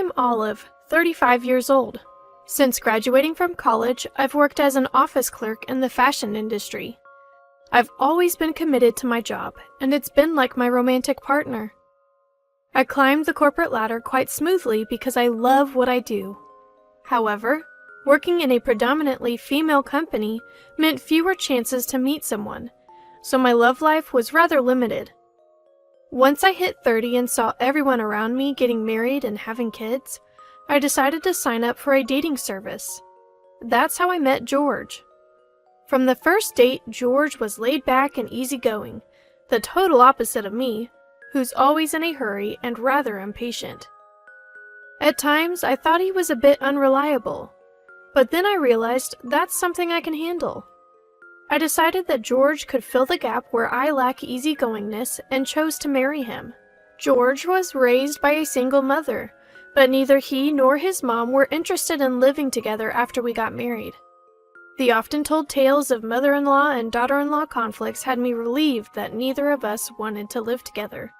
I'm Olive, 35 years old. Since graduating from college, I've worked as an office clerk in the fashion industry. I've always been committed to my job, and it's been like my romantic partner. I climbed the corporate ladder quite smoothly because I love what I do. However, working in a predominantly female company meant fewer chances to meet someone, so my love life was rather limited. Once I hit 30 and saw everyone around me getting married and having kids, I decided to sign up for a dating service. That's how I met George. From the first date, George was laid back and easygoing, the total opposite of me, who's always in a hurry and rather impatient. At times, I thought he was a bit unreliable, but then I realized that's something I can handle. I decided that George could fill the gap where I lack easygoingness and chose to marry him. George was raised by a single mother, but neither he nor his mom were interested in living together after we got married. The often told tales of mother-in-law and daughter-in-law conflicts had me relieved that neither of us wanted to live together.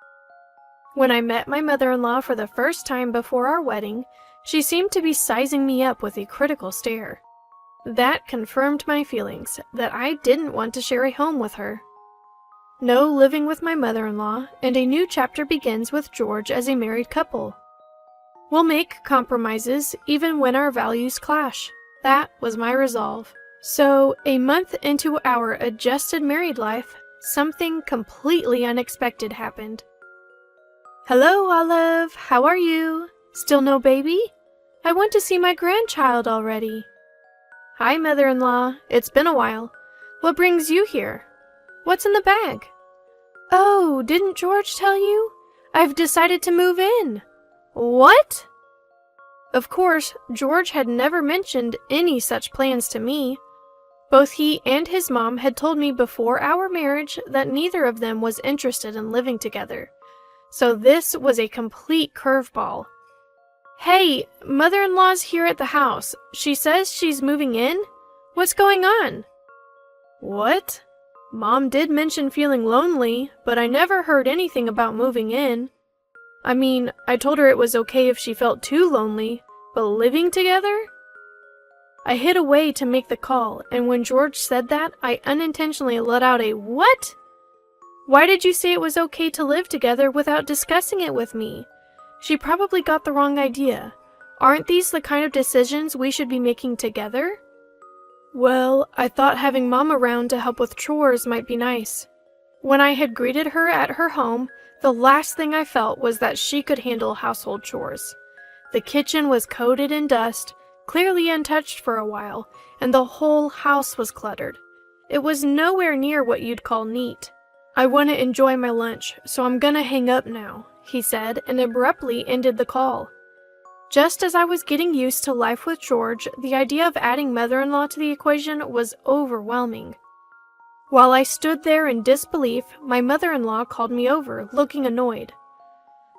When I met my mother-in-law for the first time before our wedding, she seemed to be sizing me up with a critical stare. That confirmed my feelings that I didn't want to share a home with her. No living with my mother-in-law, and a new chapter begins with George as a married couple. We'll make compromises even when our values clash. That was my resolve. So, a month into our adjusted married life, something completely unexpected happened. "Hello, Olive. How are you? Still no baby? I want to see my grandchild already." "Hi, mother-in-law. It's been a while. What brings you here? What's in the bag?" "Oh, didn't George tell you? I've decided to move in." "What?" Of course, George had never mentioned any such plans to me. Both he and his mom had told me before our marriage that neither of them was interested in living together. So this was a complete curveball. "Hey, mother-in-law's here at the house. She says she's moving in? What's going on?" "What? Mom did mention feeling lonely, but I never heard anything about moving in. I mean, I told her it was okay if she felt too lonely, but living together?" I hid away to make the call, and when George said that, I unintentionally let out a "What?" "Why did you say it was okay to live together without discussing it with me? She probably got the wrong idea. Aren't these the kind of decisions we should be making together?" "Well, I thought having Mom around to help with chores might be nice." When I had greeted her at her home, the last thing I felt was that she could handle household chores. The kitchen was coated in dust, clearly untouched for a while, and the whole house was cluttered. It was nowhere near what you'd call neat. "I want to enjoy my lunch, so I'm gonna hang up now," he said, and abruptly ended the call. Just as I was getting used to life with George, the idea of adding mother-in-law to the equation was overwhelming. While I stood there in disbelief, my mother-in-law called me over, looking annoyed.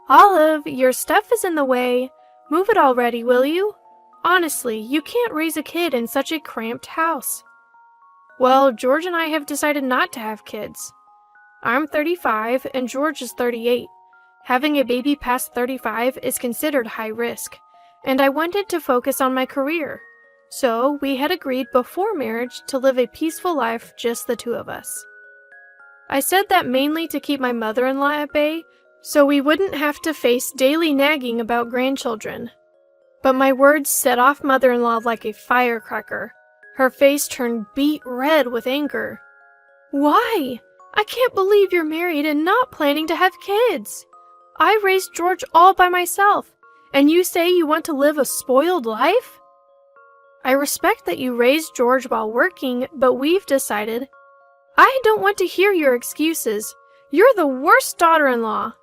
"Olive, your stuff is in the way. Move it already, will you? Honestly, you can't raise a kid in such a cramped house." "Well, George and I have decided not to have kids. I'm 35 and George is 38. Having a baby past 35 is considered high risk, and I wanted to focus on my career. So we had agreed before marriage to live a peaceful life, just the two of us." I said that mainly to keep my mother-in-law at bay, so we wouldn't have to face daily nagging about grandchildren. But my words set off mother-in-law like a firecracker. Her face turned beet red with anger. "Why? I can't believe you're married and not planning to have kids. I raised George all by myself, and you say you want to live a spoiled life?" "I respect that you raised George while working, but we've decided—" "I don't want to hear your excuses. You're the worst daughter-in-law."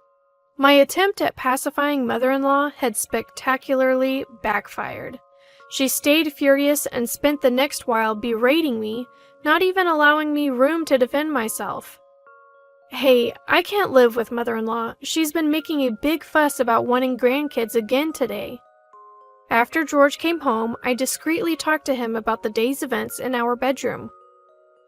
My attempt at pacifying mother-in-law had spectacularly backfired. She stayed furious and spent the next while berating me, not even allowing me room to defend myself. "Hey, I can't live with mother-in-law. She's been making a big fuss about wanting grandkids again today." After George came home, I discreetly talked to him about the day's events in our bedroom.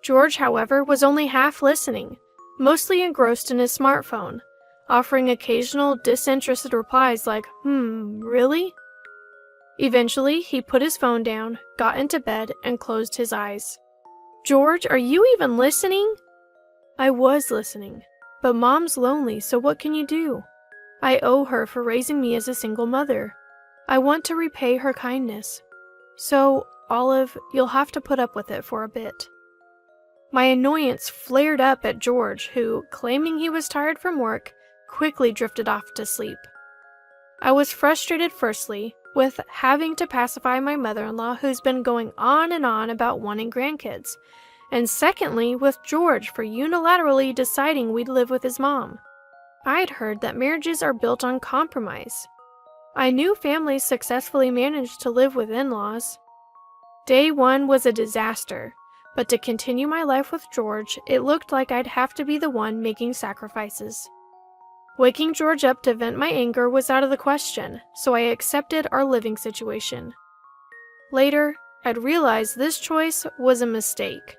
George, however, was only half listening, mostly engrossed in his smartphone, offering occasional disinterested replies like, really?" Eventually, he put his phone down, got into bed, and closed his eyes. "George, are you even listening?" I was listening, but Mom's lonely, so what can you do? I owe her for raising me as a single mother. I want to repay her kindness. So, Olive, you'll have to put up with it for a bit. My annoyance flared up at George, who, claiming he was tired from work, quickly drifted off to sleep. I was frustrated firstly with having to pacify my mother-in-law who's been going on and on about wanting grandkids, and secondly with George for unilaterally deciding we'd live with his mom. I'd heard that marriages are built on compromise. I knew families successfully managed to live with in-laws. Day one was a disaster, but to continue my life with George, it looked like I'd have to be the one making sacrifices. Waking George up to vent my anger was out of the question, so I accepted our living situation. Later, I'd realized this choice was a mistake.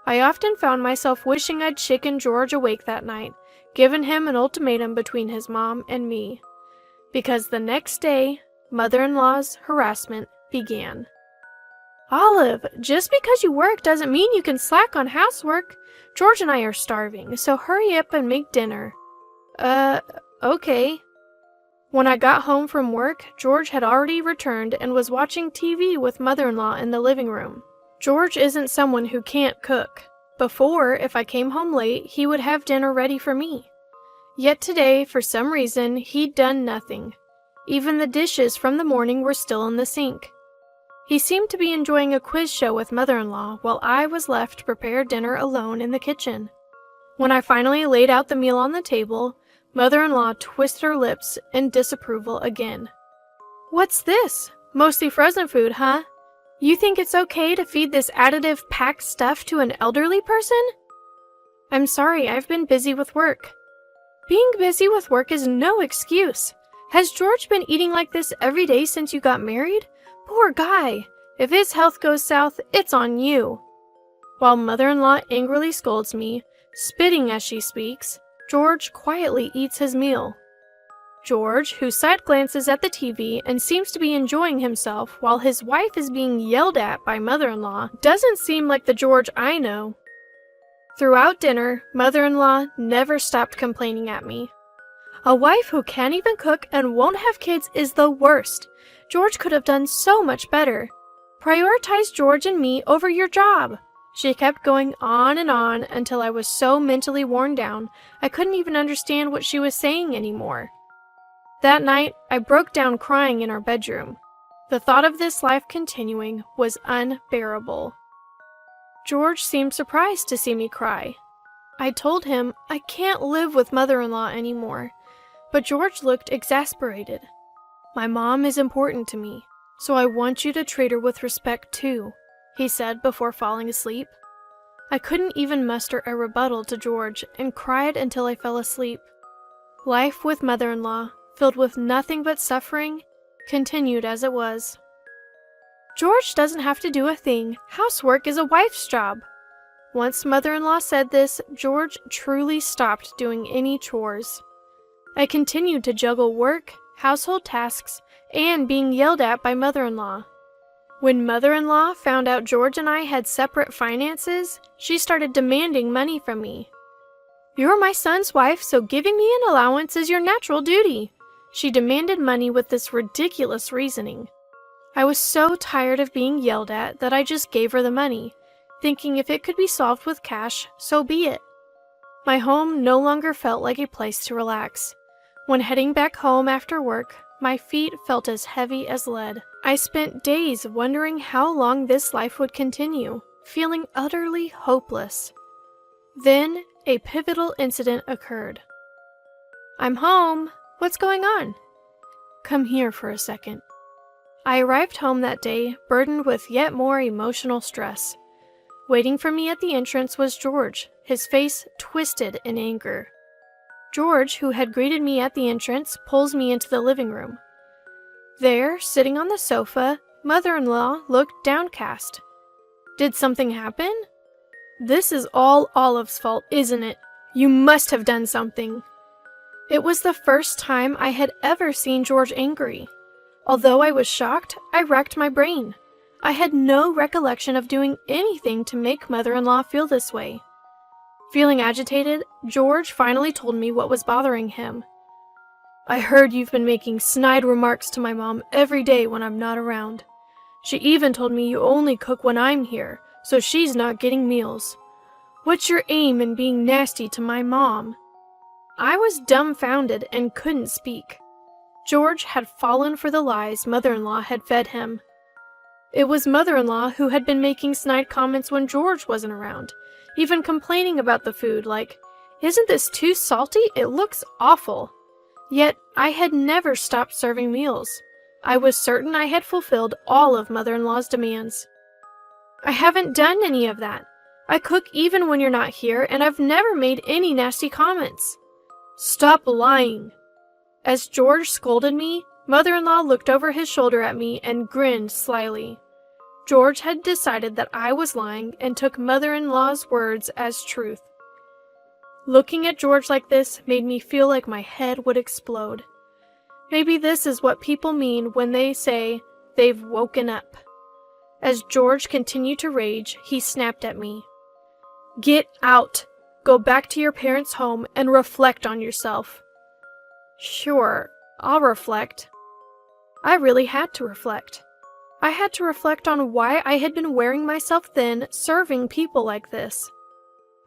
I often found myself wishing I'd shaken George awake that night, given him an ultimatum between his mom and me. Because the next day, mother-in-law's harassment began. "Olive, just because you work doesn't mean you can slack on housework. George and I are starving, so hurry up and make dinner." Okay. When I got home from work, George had already returned and was watching TV with mother-in-law in the living room. George isn't someone who can't cook. Before, if I came home late, he would have dinner ready for me. Yet today, for some reason, he'd done nothing. Even the dishes from the morning were still in the sink. He seemed to be enjoying a quiz show with mother-in-law while I was left to prepare dinner alone in the kitchen. When I finally laid out the meal on the table, mother-in-law twisted her lips in disapproval again. "What's this? Mostly frozen food, huh? You think it's okay to feed this additive packed stuff to an elderly person?" "I'm sorry, I've been busy with work." "Being busy with work is no excuse. Has George been eating like this every day since you got married? Poor guy. If his health goes south, it's on you." While mother-in-law angrily scolds me, spitting as she speaks, George quietly eats his meal. George, who side glances at the TV and seems to be enjoying himself while his wife is being yelled at by mother-in-law, doesn't seem like the George I know. Throughout dinner, mother-in-law never stopped complaining at me. "A wife who can't even cook and won't have kids is the worst. George could have done so much better. Prioritize George and me over your job." She kept going on and on until I was so mentally worn down, I couldn't even understand what she was saying anymore. That night, I broke down crying in our bedroom. The thought of this life continuing was unbearable. George seemed surprised to see me cry. I told him I can't live with mother-in-law anymore, but George looked exasperated. "My mom is important to me, so I want you to treat her with respect too," he said before falling asleep. I couldn't even muster a rebuttal to George and cried until I fell asleep. Life with mother-in-law, filled with nothing but suffering, continued as it was. "George doesn't have to do a thing. Housework is a wife's job." Once mother-in-law said this, George truly stopped doing any chores. I continued to juggle work, household tasks, and being yelled at by mother-in-law. When mother-in-law found out George and I had separate finances, she started demanding money from me. "You're my son's wife, so giving me an allowance is your natural duty." She demanded money with this ridiculous reasoning. I was so tired of being yelled at that I just gave her the money, thinking if it could be solved with cash, so be it. My home no longer felt like a place to relax. When heading back home after work, my feet felt as heavy as lead. I spent days wondering how long this life would continue, feeling utterly hopeless. Then, a pivotal incident occurred. "I'm home. What's going on?" "Come here for a second." I arrived home that day, burdened with yet more emotional stress. Waiting for me at the entrance was George, his face twisted in anger. George, who had greeted me at the entrance, pulls me into the living room. There, sitting on the sofa, mother-in-law looked downcast. "Did something happen?" "This is all Olive's fault, isn't it? You must have done something." It was the first time I had ever seen George angry. Although I was shocked, I racked my brain. I had no recollection of doing anything to make mother-in-law feel this way. Feeling agitated, George finally told me what was bothering him. "I heard you've been making snide remarks to my mom every day when I'm not around. She even told me you only cook when I'm here, so she's not getting meals. What's your aim in being nasty to my mom?" I was dumbfounded and couldn't speak. George had fallen for the lies mother-in-law had fed him. It was mother-in-law who had been making snide comments when George wasn't around, even complaining about the food like, "Isn't this too salty? It looks awful." Yet I had never stopped serving meals. I was certain I had fulfilled all of mother-in-law's demands. "I haven't done any of that. I cook even when you're not here, and I've never made any nasty comments." "Stop lying." As George scolded me, mother-in-law looked over his shoulder at me and grinned slyly. George had decided that I was lying and took mother-in-law's words as truth. Looking at George like this made me feel like my head would explode. Maybe this is what people mean when they say they've woken up. As George continued to rage, he snapped at me. "Get out! Go back to your parents' home and reflect on yourself." Sure, I'll reflect. I really had to reflect. I had to reflect on why I had been wearing myself thin serving people like this.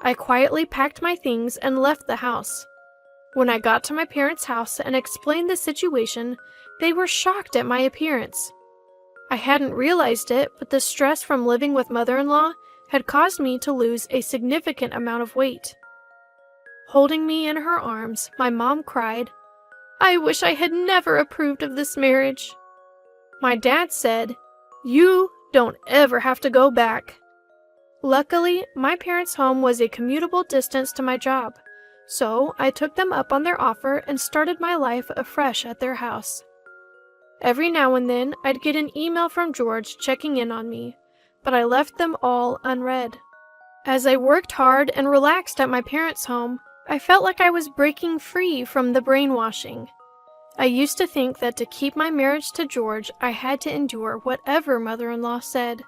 I quietly packed my things and left the house. When I got to my parents' house and explained the situation, they were shocked at my appearance. I hadn't realized it, but the stress from living with mother-in-law had caused me to lose a significant amount of weight. Holding me in her arms, my mom cried, "I wish I had never approved of this marriage." My dad said, "You don't ever have to go back." Luckily, my parents' home was a commutable distance to my job, so I took them up on their offer and started my life afresh at their house. Every now and then, I'd get an email from George checking in on me, but I left them all unread. As I worked hard and relaxed at my parents' home, I felt like I was breaking free from the brainwashing. I used to think that to keep my marriage to George, I had to endure whatever mother-in-law said.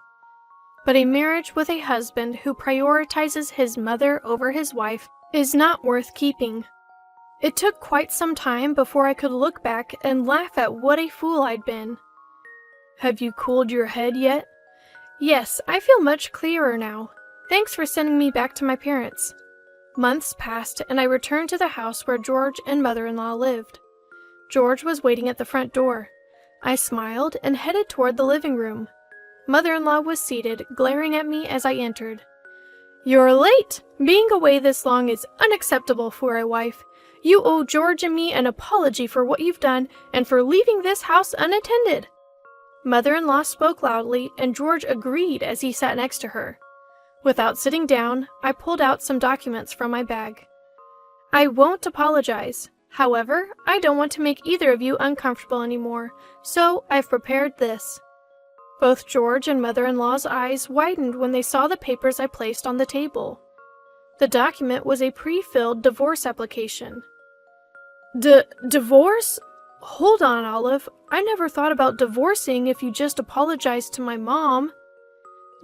But a marriage with a husband who prioritizes his mother over his wife is not worth keeping. It took quite some time before I could look back and laugh at what a fool I'd been. Have you cooled your head yet? Yes, I feel much clearer now. Thanks for sending me back to my parents. Months passed and I returned to the house where George and mother-in-law lived. George was waiting at the front door. I smiled and headed toward the living room. Mother-in-law was seated, glaring at me as I entered. "You're late! Being away this long is unacceptable for a wife. You owe George and me an apology for what you've done and for leaving this house unattended." Mother-in-law spoke loudly, and George agreed as he sat next to her. Without sitting down, I pulled out some documents from my bag. "I won't apologize. However, I don't want to make either of you uncomfortable anymore, so I've prepared this." Both George and mother-in-law's eyes widened when they saw the papers I placed on the table. The document was a pre-filled divorce application. Divorce? Hold on, Olive. I never thought about divorcing if you just apologized to my mom.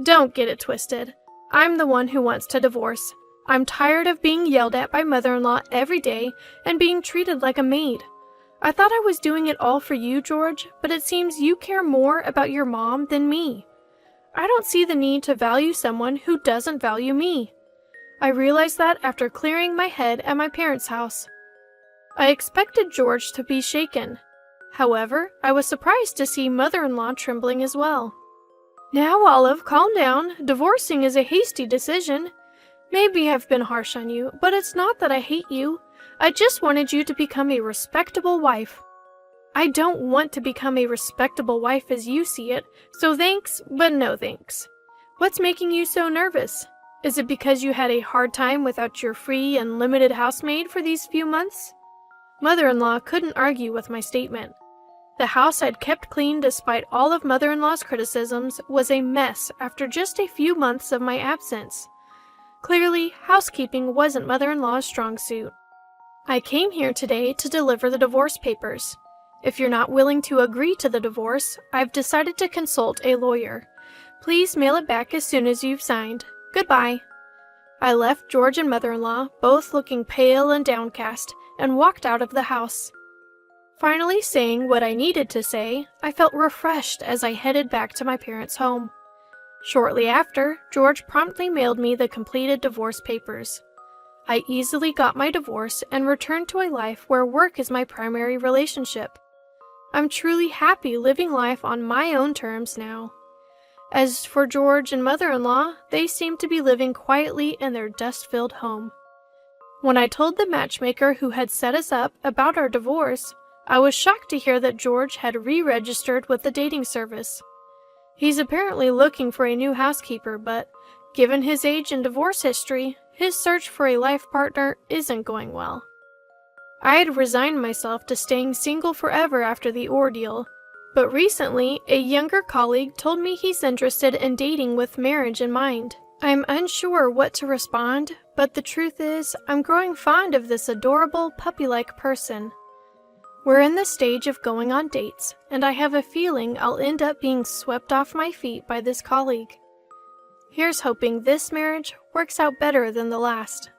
Don't get it twisted. I'm the one who wants to divorce. I'm tired of being yelled at by mother-in-law every day and being treated like a maid. I thought I was doing it all for you, George, but it seems you care more about your mom than me. I don't see the need to value someone who doesn't value me. I realized that after clearing my head at my parents' house. I expected George to be shaken. However, I was surprised to see mother-in-law trembling as well. "Now, Olive, calm down. Divorcing is a hasty decision. Maybe I've been harsh on you, but it's not that I hate you. I just wanted you to become a respectable wife." "I don't want to become a respectable wife as you see it, so thanks, but no thanks. What's making you so nervous? Is it because you had a hard time without your free and limited housemaid for these few months?" Mother-in-law couldn't argue with my statement. The house I'd kept clean despite all of mother-in-law's criticisms was a mess after just a few months of my absence. Clearly, housekeeping wasn't mother-in-law's strong suit. "I came here today to deliver the divorce papers. If you're not willing to agree to the divorce, I've decided to consult a lawyer. Please mail it back as soon as you've signed. Goodbye." I left George and mother-in-law, both looking pale and downcast, and walked out of the house. Finally saying what I needed to say, I felt refreshed as I headed back to my parents' home. Shortly after, George promptly mailed me the completed divorce papers. I easily got my divorce and returned to a life where work is my primary relationship. I'm truly happy living life on my own terms now. As for George and mother-in-law, they seem to be living quietly in their dust-filled home. When I told the matchmaker who had set us up about our divorce, I was shocked to hear that George had re-registered with the dating service. He's apparently looking for a new housekeeper, but given his age and divorce history, his search for a life partner isn't going well. I had resigned myself to staying single forever after the ordeal, but recently a younger colleague told me he's interested in dating with marriage in mind. I'm unsure what to respond, but the truth is, I'm growing fond of this adorable, puppy-like person. We're in the stage of going on dates, and I have a feeling I'll end up being swept off my feet by this colleague. Here's hoping this marriage works out better than the last.